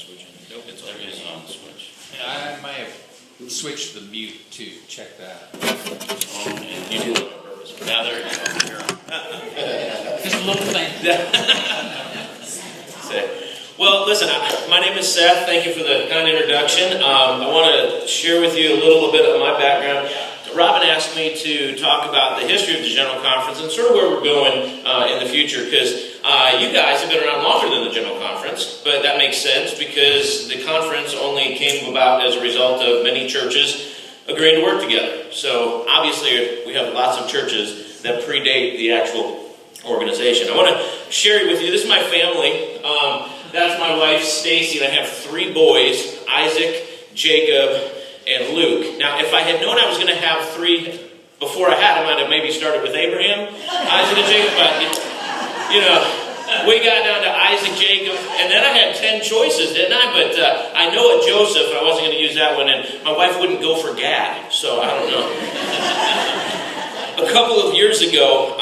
switching. Nope, it's always on the switch. Yeah, I might have switched the mute too. Check that. Oh, and you do it on purpose. Now there you go. You're on. Just a little thing. Well, listen, my name is Seth. Thank you for the kind introduction. I want to share with you a little bit of my background. Robin asked me to talk about the history of the General Conference and sort of where we're going in the future, because you guys have been around longer than the General Conference, but that makes sense because the conference only came about as a result of many churches agreeing to work together. So obviously we have lots of churches that predate the actual organization. I want to share with you, this is my family. That's my wife, Stacy, and I have 3 boys, Isaac, Jacob, and Luke. Now, if I had known I was going to have 3 before I had them, I'd have maybe started with Abraham, Isaac, and Jacob. But, we got down to Isaac, Jacob, and then I had 10 choices, didn't I? But I know a Joseph, I wasn't going to use that one, and my wife wouldn't go for Gad, so I don't know. A couple of years ago,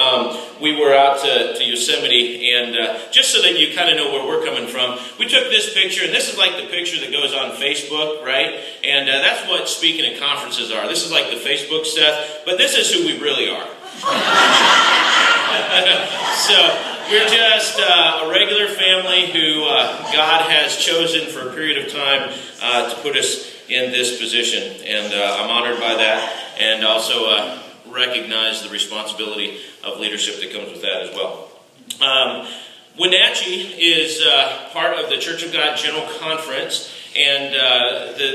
we were out to Yosemite, and just so that you kind of know where we're coming from, we took this picture, and this is like the picture that goes on Facebook, right? And that's what speaking at conferences are. This is like the Facebook Seth, but this is who we really are. So we're just a regular family who God has chosen for a period of time to put us in this position, and I'm honored by that, and also recognize the responsibility of leadership that comes with that as well. Wenatchee is part of the Church of God General Conference, and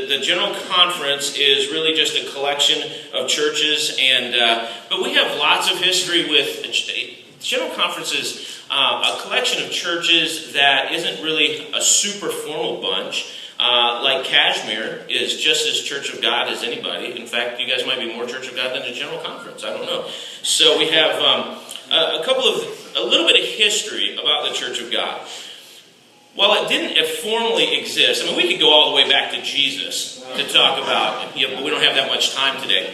the General Conference is really just a collection of churches, and but we have lots of history with General Conference is a collection of churches that isn't really a super formal bunch. Like Kashmir is just as Church of God as anybody. In fact, you guys might be more Church of God than the General Conference. I don't know. So we have a little bit of history about the Church of God. While it didn't formally exist, I mean, we could go all the way back to Jesus to talk about it, but we don't have that much time today.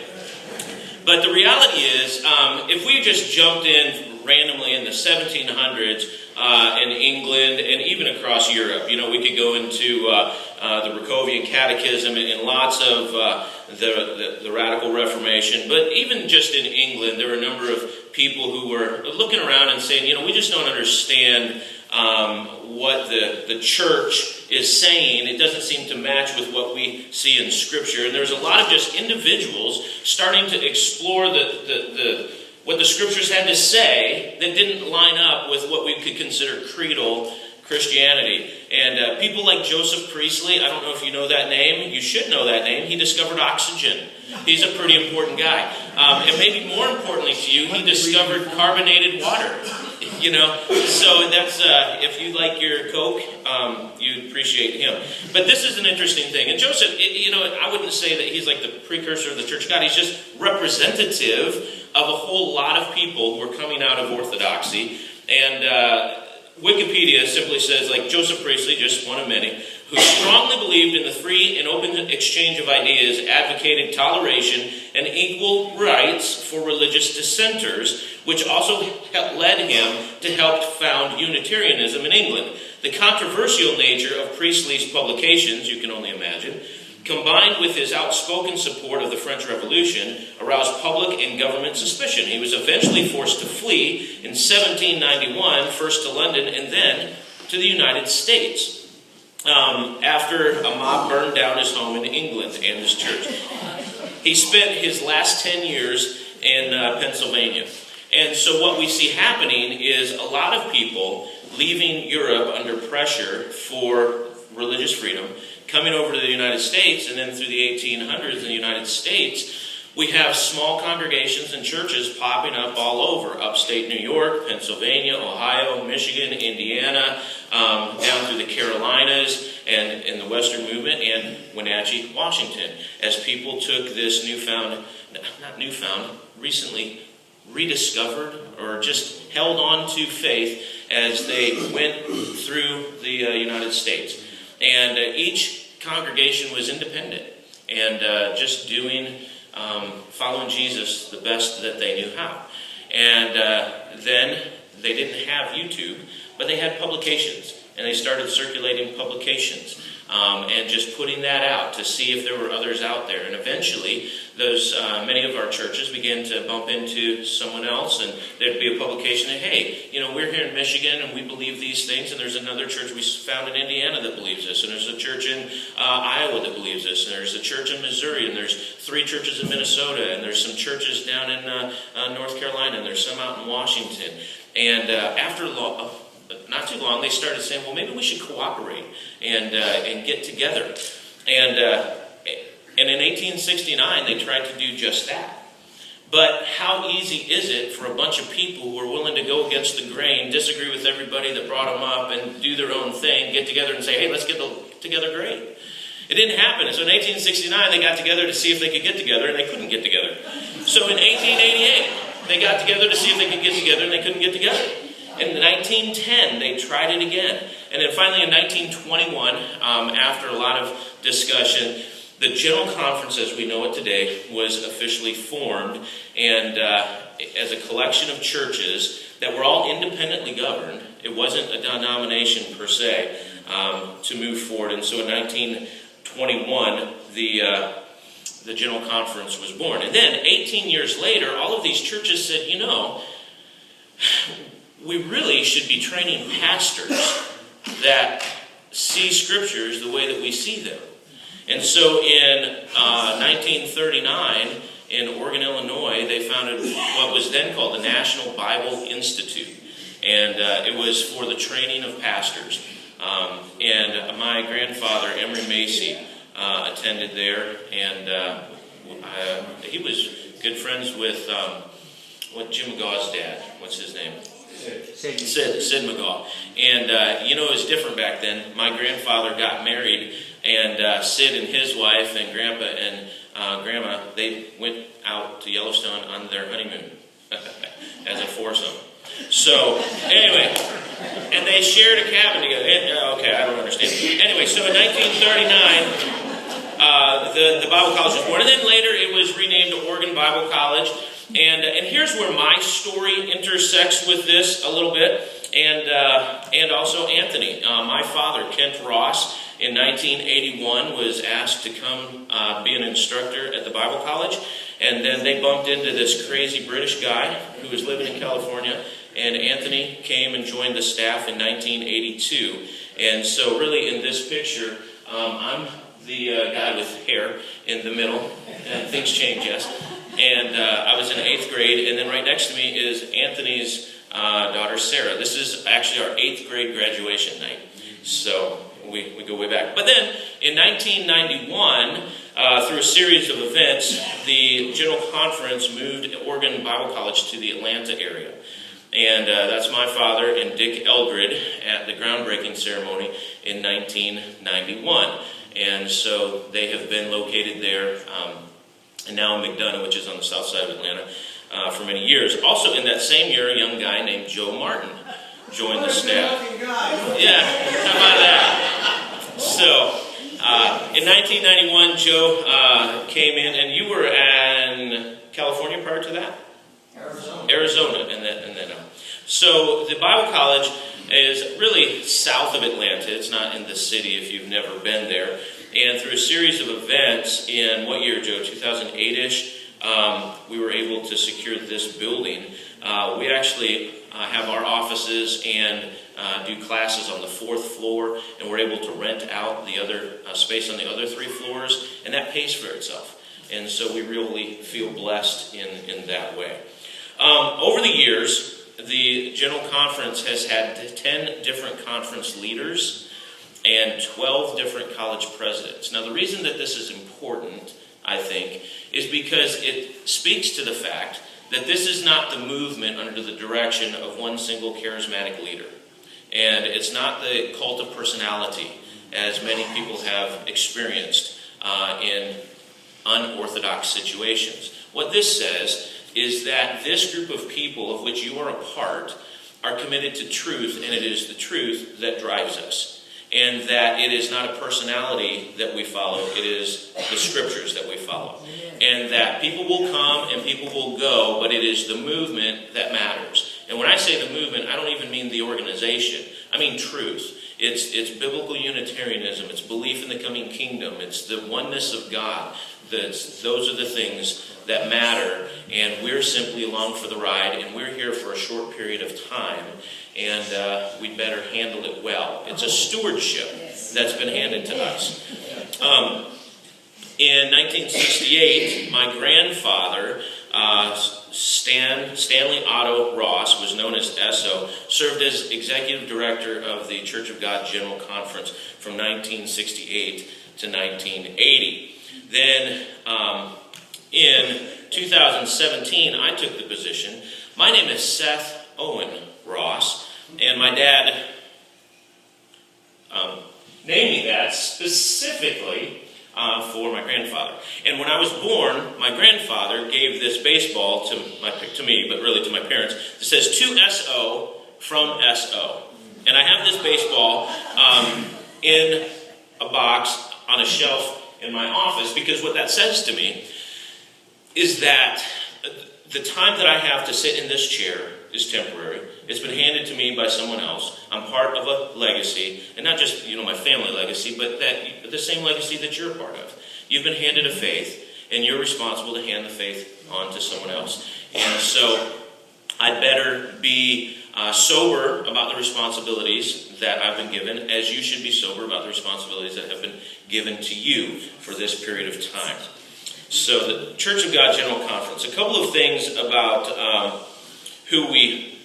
But the reality is, if we just jumped in randomly in the 1700s in England and even across Europe, we could go into the Racovian Catechism and lots of the Radical Reformation. But even just in England, there were a number of people who were looking around and saying, we just don't understand what the church is saying. It doesn't seem to match with what we see in Scripture. And there's a lot of just individuals starting to explore what the Scriptures had to say that didn't line up with what we could consider creedal Christianity. And people like Joseph Priestley, I don't know if you know that name. You should know that name. He discovered oxygen. He's a pretty important guy. And maybe more importantly to you, he discovered carbonated water. So that's, if you like your Coke, you appreciate him. But this is an interesting thing. And Joseph, I wouldn't say that he's like the precursor of the Church of God. He's just representative of a whole lot of people who are coming out of orthodoxy. And Wikipedia simply says, like Joseph Priestley, just one of many, who strongly believed in the free and open exchange of ideas, advocated toleration and equal rights for religious dissenters, which also led him to help found Unitarianism in England. The controversial nature of Priestley's publications, you can only imagine, combined with his outspoken support of the French Revolution, aroused public and government suspicion. He was eventually forced to flee in 1791, first to London and then to the United States, after a mob burned down his home in England and his church. He spent his last 10 years in Pennsylvania. And so what we see happening is a lot of people leaving Europe under pressure for religious freedom, coming over to the United States, and then through the 1800s in the United States, we have small congregations and churches popping up all over, upstate New York, Pennsylvania, Ohio, Michigan, Indiana, down through the Carolinas, and in the Western movement, and Wenatchee, Washington, as people took this recently rediscovered or just held on to faith as they went through the United States. And each congregation was independent and just doing, following Jesus the best that they knew how. And then they didn't have YouTube, but they had publications, and they started circulating publications. and just putting that out to see if there were others out there. And eventually, those many of our churches began to bump into someone else, and there'd be a publication that, hey, we're here in Michigan and we believe these things, and there's another church we found in Indiana that believes this, and there's a church in Iowa that believes this, and there's a church in Missouri, and there's 3 churches in Minnesota, and there's some churches down in North Carolina, and there's some out in Washington. And after not too long, they started saying, well, maybe we should cooperate and get together. And in 1869, they tried to do just that. But how easy is it for a bunch of people who are willing to go against the grain, disagree with everybody that brought them up, and do their own thing, get together and say, hey, let's get together great? It didn't happen. So in 1869, they got together to see if they could get together, and they couldn't get together. So in 1888, they got together to see if they could get together, and they couldn't get together. In 1910, they tried it again. And then finally in 1921, after a lot of discussion, the General Conference, as we know it today, was officially formed, and as a collection of churches that were all independently governed. It wasn't a denomination per se, to move forward. And so in 1921, the General Conference was born. And then 18 years later, all of these churches said, we really should be training pastors that see scriptures the way that we see them. And so in 1939, in Oregon, Illinois, they founded what was then called the National Bible Institute. And it was for the training of pastors. And my grandfather, Emery Macy, attended there. And he was good friends with Jim McGaw's dad. What's his name? Sid McGaw. And it was different back then. My grandfather got married, and Sid and his wife and Grandpa and Grandma, they went out to Yellowstone on their honeymoon as a foursome. So, anyway, and they shared a cabin together. Okay, I don't understand. Anyway, so in 1939, the Bible College was born. And then later it was renamed Oregon Bible College. And here's where my story intersects with this a little bit, and also Anthony. My father, Kent Ross, in 1981 was asked to come be an instructor at the Bible College, and then they bumped into this crazy British guy who was living in California, and Anthony came and joined the staff in 1982. And so really in this picture, I'm the guy with hair in the middle, and things change, yes. And I was in 8th grade, and then right next to me is Anthony's daughter, Sarah. This is actually our 8th grade graduation night. So we go way back. But then in 1991, through a series of events, the General Conference moved Oregon Bible College to the Atlanta area. And that's my father and Dick Eldred at the groundbreaking ceremony in 1991. And so they have been located there, and now in McDonough, which is on the south side of Atlanta, for many years. Also in that same year, a young guy named Joe Martin joined the staff. Yeah, how about that? So, in 1991, Joe came in, and you were in California prior to that? Arizona, and then. So the Bible College is really south of Atlanta. It's not in the city if you've never been there. And through a series of events in what year, Joe? 2008-ish. We were able to secure this building. We actually have our offices and do classes on the 4th floor, and we're able to rent out the other space on the other 3 floors, and that pays for itself. And so we really feel blessed in that way. Over the years, the General Conference has had 10 different conference leaders and 12 different college presidents. Now, the reason that this is important, I think, is because it speaks to the fact that this is not the movement under the direction of one single charismatic leader. And it's not the cult of personality, as many people have experienced in unorthodox situations. What this says is that this group of people of which you are a part are committed to truth, and it is the truth that drives us. And that it is not a personality that we follow, it is the scriptures that we follow. And that people will come and people will go, but it is the movement that matters. And when I say the movement, I don't even mean the organization. I mean truth. It's biblical Unitarianism. It's belief in the coming kingdom. It's the oneness of God. Those are the things that matter, and we're simply along for the ride, and we're here for a short period of time, and we'd better handle it well. It's a stewardship that's been handed to us. In 1968, my grandfather, Stanley Otto Ross, was known as SO, served as executive director of the Church of God General Conference from 1968 to 1980. Then, in 2017, I took the position. My name is Seth Owen Ross, and my dad named me that specifically for my grandfather. And when I was born, my grandfather gave this baseball to me, but really to my parents, that says, "To S.O. from S.O." And I have this baseball in a box on a shelf in my office, because what that says to me is that the time that I have to sit in this chair is temporary. It's been handed to me by someone else. I'm part of a legacy, and not just my family legacy, but the same legacy that you're a part of. You've been handed a faith, and you're responsible to hand the faith on to someone else. And so I'd better be sober about the responsibilities that I've been given, as you should be sober about the responsibilities that have been given to you for this period of time. So the Church of God General Conference. A couple of things about who we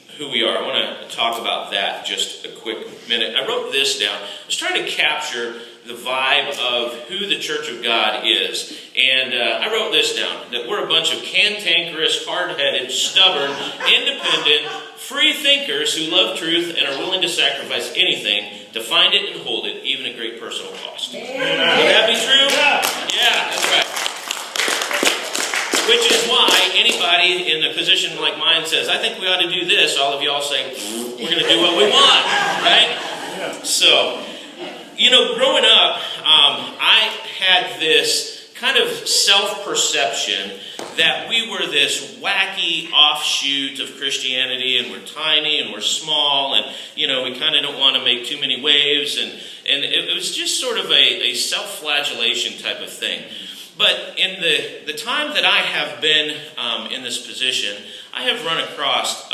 are. I want to talk about that just a quick minute. I wrote this down. I was trying to capture the vibe of who the Church of God is. And I wrote this down, that we're a bunch of cantankerous, hard-headed, stubborn, independent, free thinkers who love truth and are willing to sacrifice anything to find it and hold it, even at great personal cost. Would that be true? Yeah, that's right. Which is why anybody in a position like mine says, "I think we ought to do this," all of y'all say, "We're going to do what we want," right? So, growing up, I had this kind of self-perception that we were this wacky offshoot of Christianity, and we're tiny and we're small, and we kind of don't want to make too many waves, and it was just sort of a self-flagellation type of thing. But in the time that I have been in this position, I have run across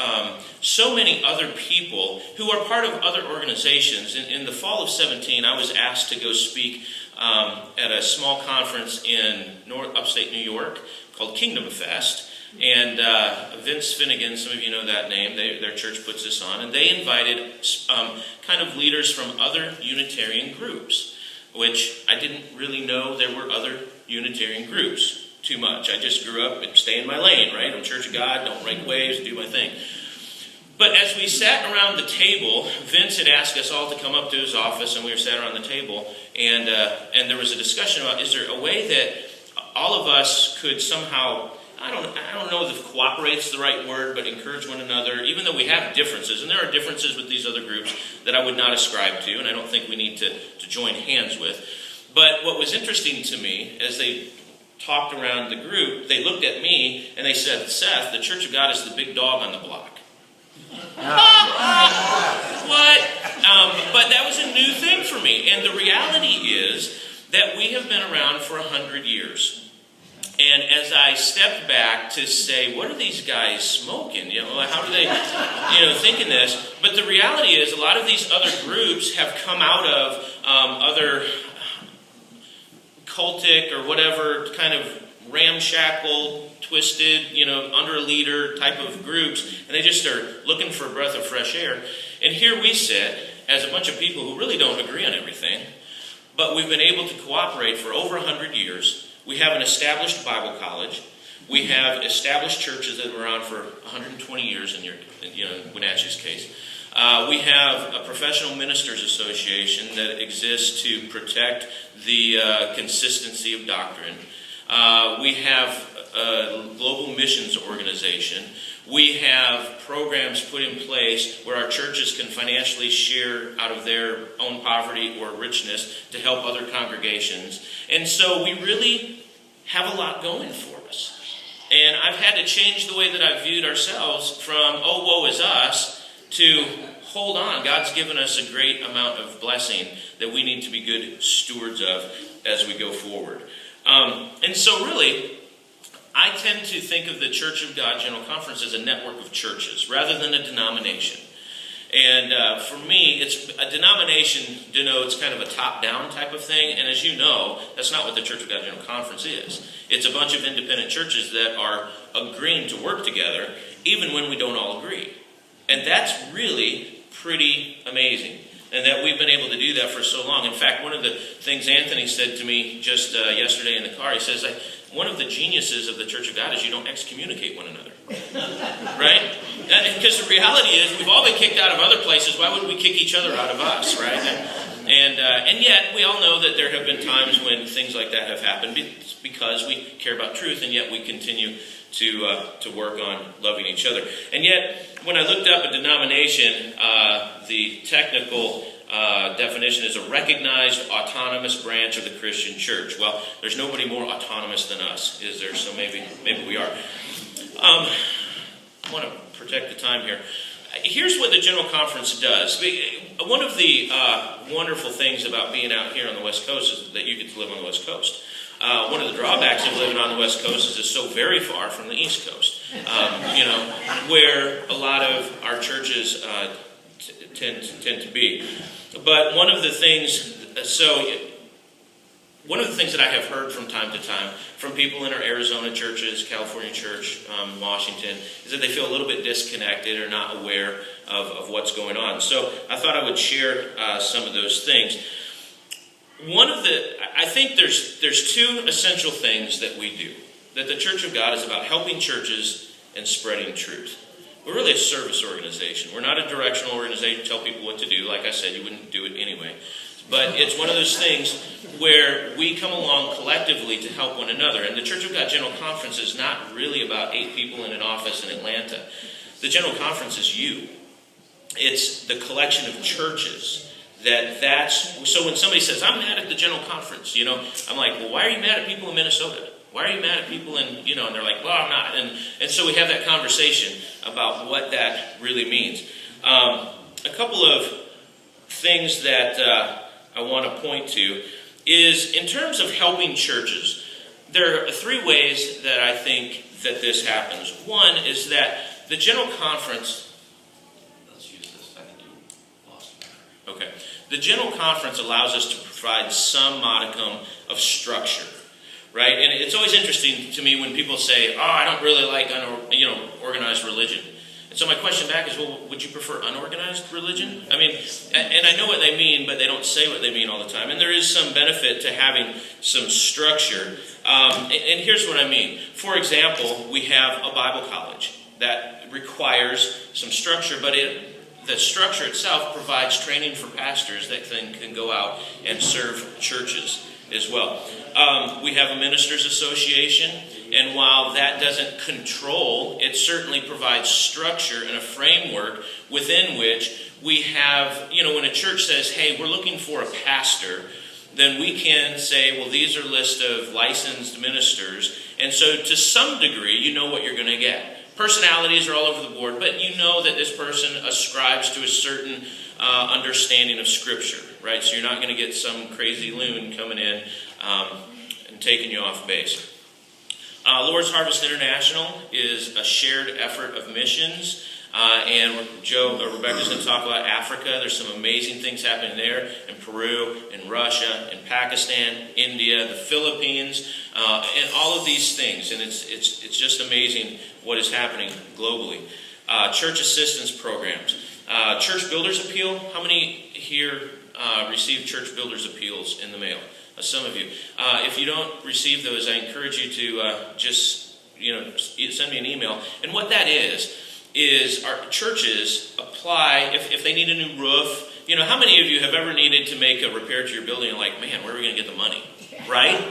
so many other people who are part of other organizations. In the fall of 2017, I was asked to go speak at a small conference in upstate New York called Kingdom Fest. And Vince Finnegan, some of you know that name, their church puts this on. And they invited kind of leaders from other Unitarian groups, which I didn't really know there were other Unitarian groups too much. I just grew up and stay in my lane, right? I'm Church of God, don't break waves, do my thing. But as we sat around the table, Vince had asked us all to come up to his office, and we were sat around the table, and there was a discussion about, is there a way that all of us could somehow, I don't know if cooperate's the right word, but encourage one another, even though we have differences, and there are differences with these other groups that I would not ascribe to, and I don't think we need to join hands with. But what was interesting to me, as they talked around the group, they looked at me and they said, "Seth, the Church of God is the big dog on the block." What? But that was a new thing for me. And the reality is that we have been around for 100 years. And as I stepped back to say, what are these guys smoking? How do they, thinking this? But the reality is, a lot of these other groups have come out of other cultic or whatever kind of ramshackle, twisted, under a leader type of groups, and they just are looking for a breath of fresh air. And here we sit as a bunch of people who really don't agree on everything, but we've been able to cooperate for over 100 years. We have an established Bible college. We have established churches that have been around for 120 years in Wenatchee's case. We have a professional ministers association that exists to protect the consistency of doctrine. We have a global missions organization. We have programs put in place where our churches can financially share out of their own poverty or richness to help other congregations. And so we really have a lot going for us. And I've had to change the way that I've viewed ourselves from, oh, woe is us, to hold on. God's given us a great amount of blessing that we need to be good stewards of as we go forward. And so really, I tend to think of the Church of God General Conference as a network of churches rather than a denomination. And for me, it's a denomination denotes kind of a top-down type of thing. And as you know, that's not what the Church of God General Conference is. It's a bunch of independent churches that are agreeing to work together even when we don't all agree. And that's really pretty amazing. And that we've been able to do that for so long. In fact, one of the things Anthony said to me just yesterday in the car, he says, one of the geniuses of the Church of God is you don't excommunicate one another. Right? Because the reality is we've all been kicked out of other places. Why wouldn't we kick each other out of us, right? And yet we all know that there have been times when things like that have happened because we care about truth, and yet we continue to work on loving each other. And yet, when I looked up a denomination, the technical definition is a recognized autonomous branch of the Christian church. Well, there's nobody more autonomous than us, is there? So maybe we are. I want to protect the time here. Here's what the General Conference does. One of the wonderful things about being out here on the West Coast is that you get to live on the West Coast. One of the drawbacks of living on the West Coast is it's so very far from the East Coast, where a lot of our churches tend to be. But one of the things that I have heard from time to time from people in our Arizona churches, California church, Washington, is that they feel a little bit disconnected or not aware of what's going on. So I thought I would share some of those things. I think there's two essential things that we do. That the Church of God is about helping churches and spreading truth. We're really a service organization. We're not a directional organization to tell people what to do. Like I said, you wouldn't do it anyway. But it's one of those things where we come along collectively to help one another. And the Church of God General Conference is not really about 8 people in an office in Atlanta. The General Conference is you. It's the collection of churches. So when somebody says, I'm mad at the General Conference, I'm like, well, why are you mad at people in Minnesota? Why are you mad at people in, and they're like, well, I'm not. And so we have that conversation about what that really means. A couple of things that I want to point to is in terms of helping churches, there are 3 ways that I think that this happens. One is that the General Conference... Let's use this. I think you lost me. Okay. The General Conference allows us to provide some modicum of structure, right? And it's always interesting to me when people say, "Oh, I don't really like organized religion." And so my question back is, well, would you prefer unorganized religion? I mean, and I know what they mean, but they don't say what they mean all the time. And there is some benefit to having some structure. And here's what I mean. For example, we have a Bible college that requires some structure, but the structure itself provides training for pastors that can go out and serve churches as well. We have a ministers association, and while that doesn't control, it certainly provides structure and a framework within which we have, when a church says, hey, we're looking for a pastor, then we can say, well, these are a list of licensed ministers, and so to some degree, you know what you're going to get. Personalities are all over the board, but you know that this person ascribes to a certain understanding of Scripture, right? So you're not going to get some crazy loon coming in and taking you off base. Lord's Harvest International is a shared effort of missions, and Rebecca's going to talk about Africa. There's some amazing things happening there in Peru, in Russia, in Pakistan, India, the Philippines, and all of these things. And it's just amazing what is happening globally. Church assistance programs. Church Builders Appeal. How many here receive Church Builders Appeals in the mail? Some of you. If you don't receive those, I encourage you to just send me an email. And what that is our churches apply if they need a new roof. How many of you have ever needed to make a repair to your building and like, man, where are we going to get the money? Right?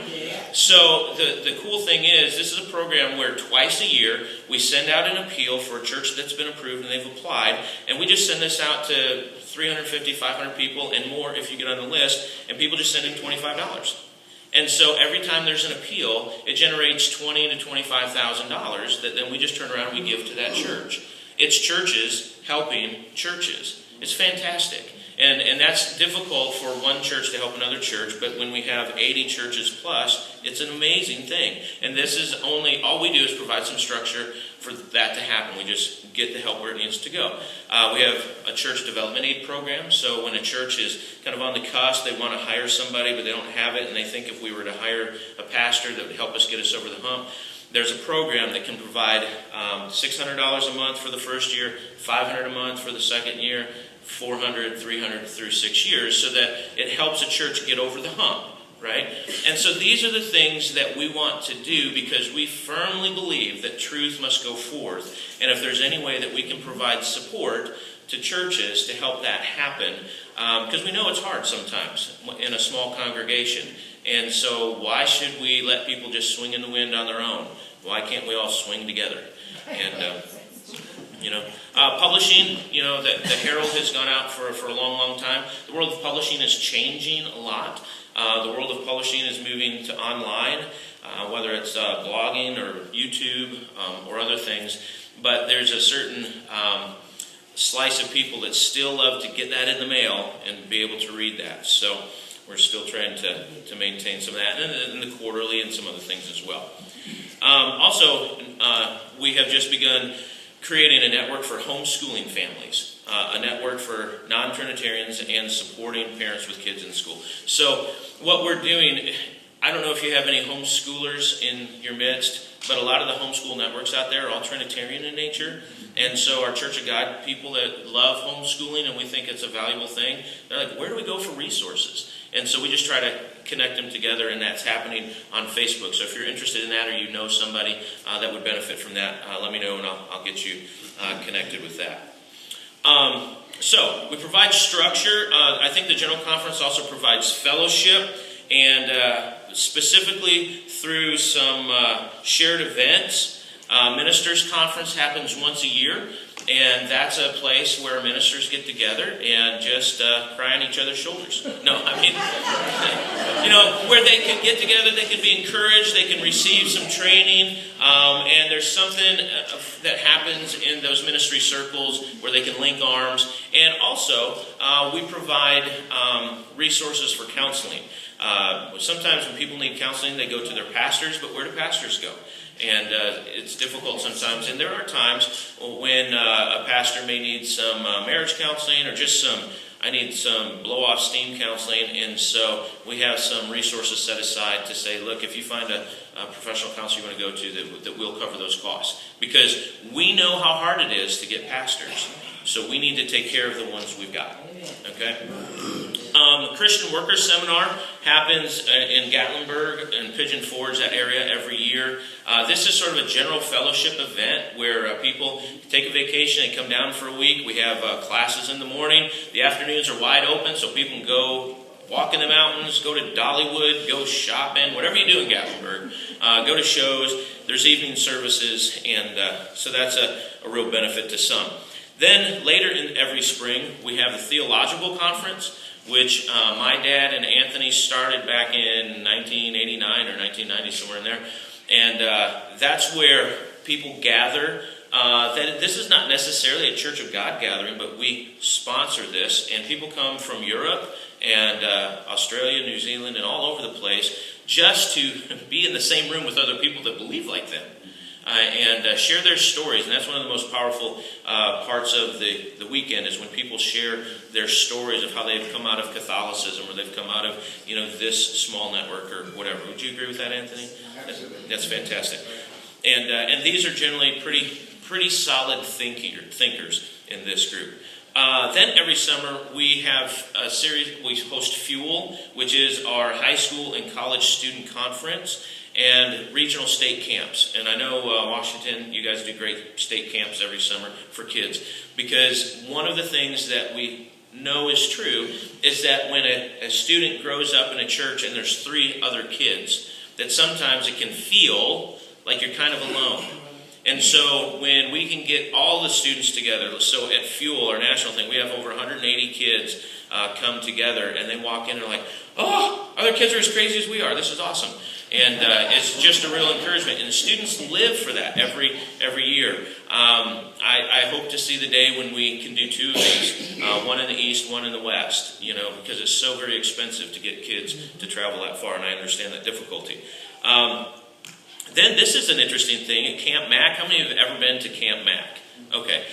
So the cool thing is this is a program where twice a year we send out an appeal for a church that's been approved and they've applied, and we just send this out to 350, 500 people and more if you get on the list, and people just send in $25. And so every time there's an appeal, it generates $20,000 to $25,000 that then we just turn around and we give to that church. It's churches helping churches. It's fantastic. And that's difficult for one church to help another church, but when we have 80 churches plus, it's an amazing thing. And this is all we do is provide some structure for that to happen. We just get the help where it needs to go. We have a church development aid program, so when a church is kind of on the cusp, they want to hire somebody, but they don't have it, and they think if we were to hire a pastor that would help us get us over the hump, there's a program that can provide $600 a month for the first year, $500 a month for the second year, $400, $300 through 6 years, so that it helps a church get over the hump, right? And so these are the things that we want to do because we firmly believe that truth must go forth. And if there's any way that we can provide support to churches to help that happen, because we know it's hard sometimes in a small congregation. And so why should we let people just swing in the wind on their own? Why can't we all swing together? And publishing, the Herald has gone out for a long, long time. The world of publishing is changing a lot. The world of publishing is moving to online, whether it's blogging or YouTube or other things. But there's a certain slice of people that still love to get that in the mail and be able to read that. So we're still trying to maintain some of that, and the quarterly and some other things as well. Also, we have just begun creating a network for homeschooling families, a network for non-Trinitarians and supporting parents with kids in school. So what we're doing, I don't know if you have any homeschoolers in your midst, but a lot of the homeschool networks out there are all Trinitarian in nature. And so our Church of God people that love homeschooling and we think it's a valuable thing, they're like, where do we go for resources? And so we just try to connect them together, and that's happening on Facebook. So if you're interested in that or you know somebody that would benefit from that, let me know and I'll get you connected with that. So we provide structure. I think the General Conference also provides fellowship, and specifically through some shared events. Ministers Conference happens once a year, and that's a place where ministers get together and just cry on each other's shoulders. No, I mean, where they can get together, they can be encouraged, they can receive some training, and there's something that happens in those ministry circles where they can link arms. And also, we provide resources for counseling. Sometimes when people need counseling, they go to their pastors, but where do pastors go? And it's difficult sometimes. And there are times when a pastor may need some marriage counseling or just I need some blow-off steam counseling. And so we have some resources set aside to say, look, if you find a professional counselor you want to go to, that we'll cover those costs. Because we know how hard it is to get pastors. So we need to take care of the ones we've got. Okay? Christian Workers Seminar happens in Gatlinburg and Pigeon Forge, that area, every year. This is sort of a general fellowship event where people take a vacation and come down for a week. We have classes in the morning. The afternoons are wide open, so people can go walk in the mountains, go to Dollywood, go shopping, whatever you do in Gatlinburg. Go to shows. There's evening services, and so that's a real benefit to some. Then later in every spring, we have the Theological Conference, which my dad and Anthony started back in 1989 or 1990, somewhere in there. And that's where people gather. This is not necessarily a Church of God gathering, but we sponsor this. And people come from Europe and Australia, New Zealand, and all over the place just to be in the same room with other people that believe like them. And share their stories. And that's one of the most powerful parts of the weekend is when people share their stories of how they've come out of Catholicism or they've come out of this small network or whatever. Would you agree with that, Anthony? That's fantastic. And these are generally pretty solid thinkers in this group. Then every summer we have a series, we host Fuel, which is our high school and college student conference, and regional state camps. And I know Washington, you guys do great state camps every summer for kids, because one of the things that we know is true is that when a student grows up in a church and there's 3 other kids, that sometimes it can feel like you're kind of alone. And so when we can get all the students together, so at Fuel, our national thing, we have over 180 kids come together, and they walk in and are like, oh, other kids are as crazy as we are. This is awesome. And it's just a real encouragement. And the students live for that every year. I hope to see the day when we can do 2 of these, one in the east, one in the west, because it's so very expensive to get kids to travel that far, and I understand that difficulty. Then this is an interesting thing at Camp Mac. How many have ever been to Camp Mac? Okay.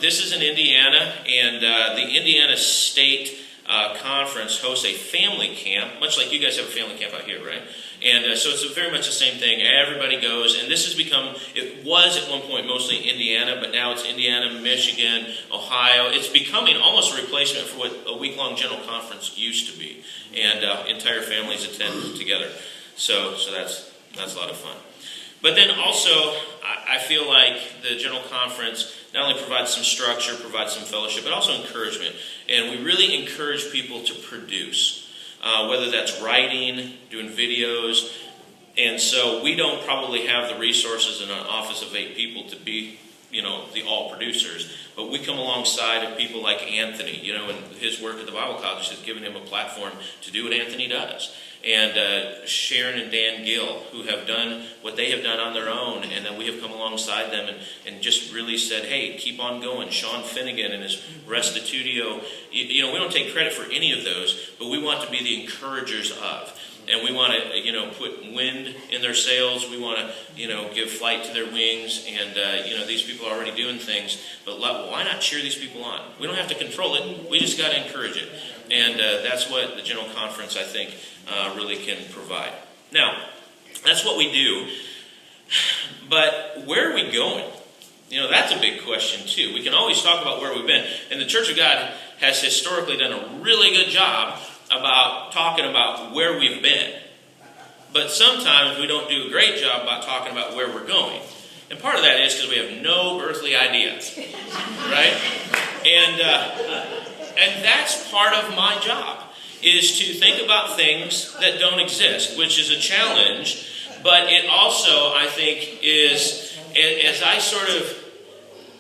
This is in Indiana, and the Indiana State Conference hosts a family camp, much like you guys have a family camp out here, right? And so it's very much the same thing. Everybody goes, and this has become, it was at one point mostly Indiana, but now it's Indiana, Michigan, Ohio. It's becoming almost a replacement for what a week-long general conference used to be, and entire families attend together. So that's a lot of fun. But then also, I feel like the General Conference not only provides some structure, provides some fellowship, but also encouragement. And we really encourage people to produce, whether that's writing, doing videos. And so we don't probably have the resources in an office of 8 people to be, the all producers. But we come alongside of people like Anthony, and his work at the Bible College has given him a platform to do what Anthony does. And Sharon and Dan Gill, who have done what they have done on their own, and then we have come alongside them and just really said, hey, keep on going. Sean Finnegan and his Restitutio, we don't take credit for any of those, but we want to be the encouragers of. And we want to, put wind in their sails. We want to, give flight to their wings. And, these people are already doing things. But why not cheer these people on? We don't have to control it. We just got to encourage it. And that's what the General Conference, I think, really can provide. Now, that's what we do. But where are we going? That's a big question, too. We can always talk about where we've been. And the Church of God has historically done a really good job about talking about where we've been. But sometimes we don't do a great job about talking about where we're going. And part of that is because we have no earthly idea. Right? And that's part of my job, is to think about things that don't exist, which is a challenge. But it also, I think, is, as I sort of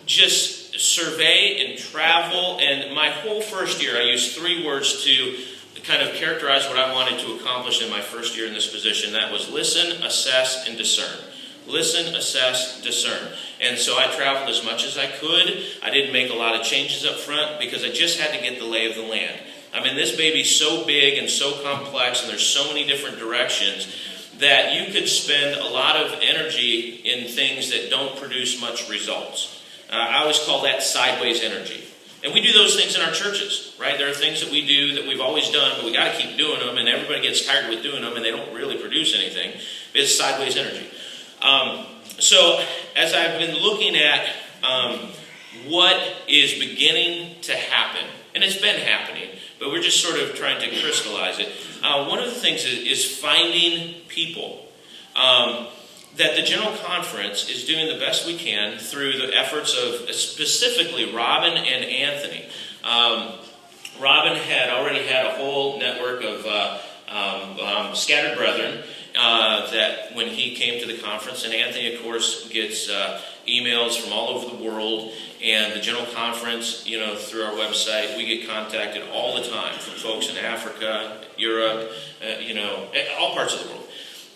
just survey and travel, and my whole first year, I used 3 words to kind of characterize what I wanted to accomplish in my first year in this position. That was listen, assess, and discern. Listen, assess, discern. And so I traveled as much as I could. I didn't make a lot of changes up front because I just had to get the lay of the land. I mean, this baby's so big and so complex, and there's so many different directions that you could spend a lot of energy in things that don't produce much results. I always call that sideways energy. And we do those things in our churches, right? There are things that we do that we've always done, but we got to keep doing them, and everybody gets tired with doing them, and they don't really produce anything. It's sideways energy. So as I've been looking at what is beginning to happen, and it's been happening, but we're just sort of trying to crystallize it. One of the things is finding people. That the General Conference is doing the best we can through the efforts of specifically Robin and Anthony. Robin had already had a whole network of scattered brethren that when he came to the conference, and Anthony, of course, gets emails from all over the world, and the General Conference, through our website, we get contacted all the time from folks in Africa, Europe, all parts of the world.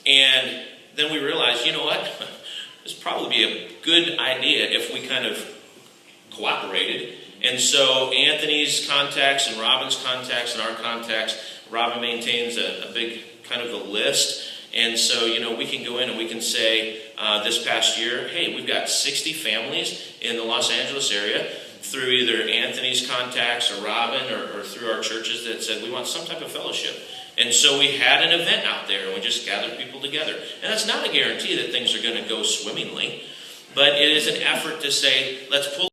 And then we realized, this would probably be a good idea if we kind of cooperated. And so Anthony's contacts and Robin's contacts and our contacts, Robin maintains a big kind of a list. And so, we can go in and we can say this past year, hey, we've got 60 families in the Los Angeles area through either Anthony's contacts or Robin or through our churches that said we want some type of fellowship. And so we had an event out there, and we just gathered people together. And that's not a guarantee that things are going to go swimmingly, but it is an effort to say, let's pull